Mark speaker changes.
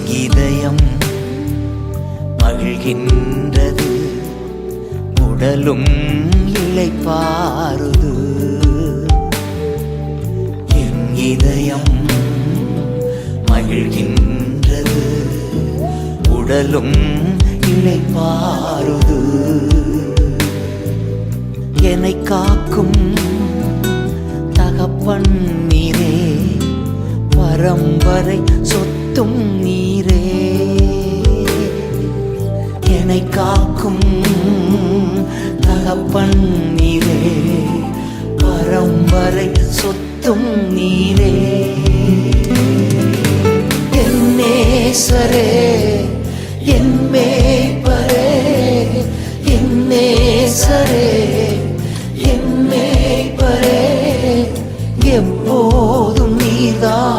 Speaker 1: இதயம் மகிழ்கின்றது, உடலும் இளைப்பாறுது. என் இதயம் மகிழ்கின்றது, உடலும் இளைப்பாறுது. என்னை காக்கும் தகப்பன் நீரே, பரம்பரை சொத்தும் நீரே. என்னை காக்கும் தகப்பன் நீரே, பரம்பரை சொத்தும் நீரே. என் நேசரே, என் மேய்ப்பரே, என் நேசரே, என் மேய்ப்பரே, எப்போதும் நீதான்